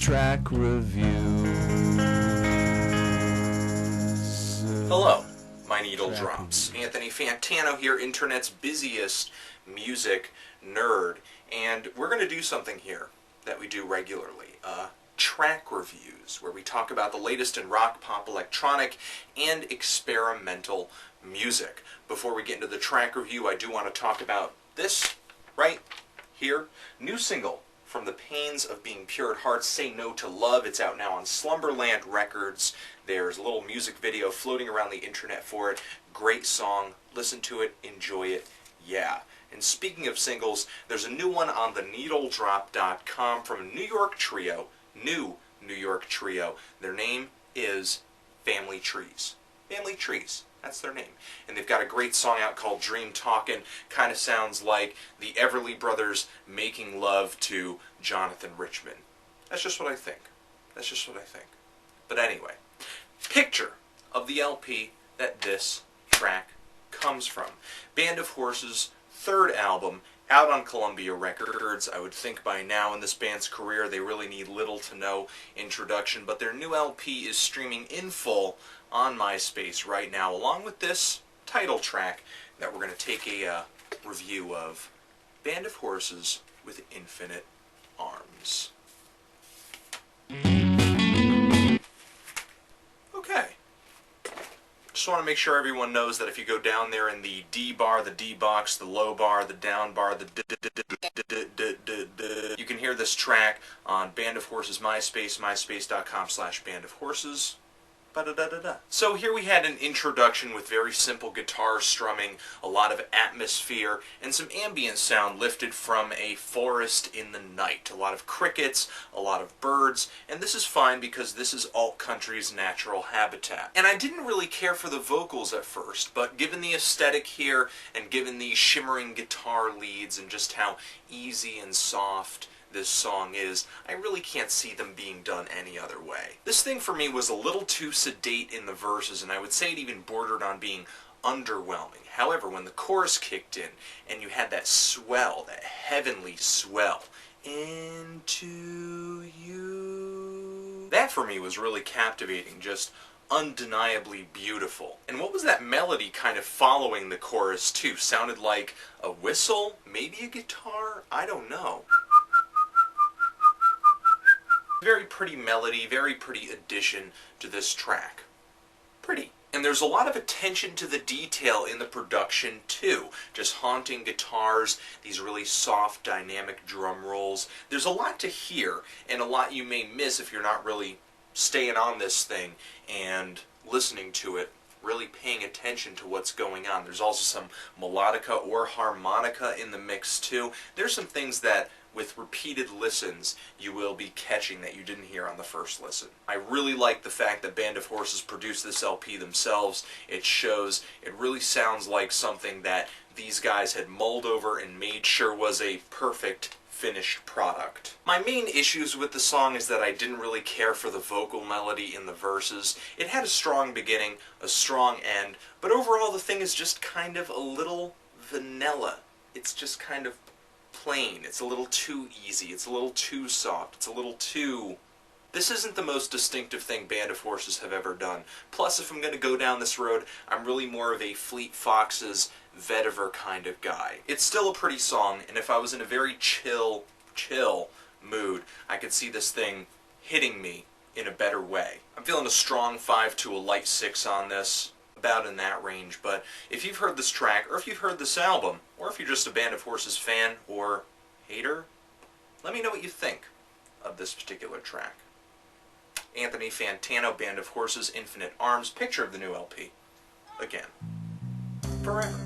track reviews. Hello, my needle drops. Anthony Fantano here, internet's busiest music nerd, and we're going to do something here that we do regularly. Track reviews, where we talk about the latest in rock, pop, electronic, and experimental music. Before we get into the track review, I do want to talk about this right here. New single from The Pains of Being Pure at Heart, Say No to Love. It's out now on Slumberland Records. There's a little music video floating around the internet for it. Great song. Listen to it. Enjoy it. Yeah. And speaking of singles, there's a new one on theneedledrop.com from a New York trio. New New York trio. Their name is Family Trees. Family Trees. That's their name. And they've got a great song out called Dream Talkin'. Kind of sounds like the Everly Brothers making love to Jonathan Richman. That's just what I think. That's just what I think. But anyway, picture of the LP that this track comes from. Band of Horses' third album, out on Columbia Records. I would think by now in this band's career they really need little to no introduction, but their new LP is streaming in full on MySpace right now, along with this title track that we're going to take a review of. Band of Horses with Infinite Arms. Okay. Just want to make sure everyone knows that if you go down there in the D bar, the D box, the low bar, the down bar, the you can hear this track on Band of Horses MySpace, myspace.com/bandofhorses. So here we had an introduction with very simple guitar strumming, a lot of atmosphere, and some ambient sound lifted from a forest in the night. A lot of crickets, a lot of birds, and this is fine because this is alt country's natural habitat. And I didn't really care for the vocals at first, but given the aesthetic here, and given the shimmering guitar leads, and just how easy and soft this song is, I really can't see them being done any other way. This thing for me was a little too sedate in the verses, and I would say it even bordered on being underwhelming. However, when the chorus kicked in, and you had that swell, that heavenly swell, into you, that for me was really captivating, just undeniably beautiful. And what was that melody kind of following the chorus too? Sounded like a whistle? Maybe a guitar? I don't know. Very pretty melody, very pretty addition to this track. Pretty. And there's a lot of attention to the detail in the production too. Just haunting guitars, these really soft, dynamic drum rolls. There's a lot to hear, and a lot you may miss if you're not really staying on this thing and listening to it, really paying attention to what's going on. There's also some melodica or harmonica in the mix too. There's some things that with repeated listens you will be catching that you didn't hear on the first listen. I really like the fact that Band of Horses produced this LP themselves. It shows, it really sounds like something that these guys had mulled over and made sure was a perfect finished product. My main issues with the song is that I didn't really care for the vocal melody in the verses. It had a strong beginning, a strong end, but overall the thing is just kind of a little vanilla. It's just kind of plain. It's a little too easy. It's a little too soft. It's a little too... This isn't the most distinctive thing Band of Horses have ever done. Plus, if I'm going to go down this road, I'm really more of a Fleet Foxes, Vetiver kind of guy. It's still a pretty song, and if I was in a very chill mood, I could see this thing hitting me in a better way. I'm feeling a strong 5 to a light 6 on this, about in that range, but if you've heard this track, or if you've heard this album, or if you're just a Band of Horses fan or hater, let me know what you think of this particular track. Anthony Fantano, Band of Horses, Infinite Arms, picture of the new LP. Again. Forever.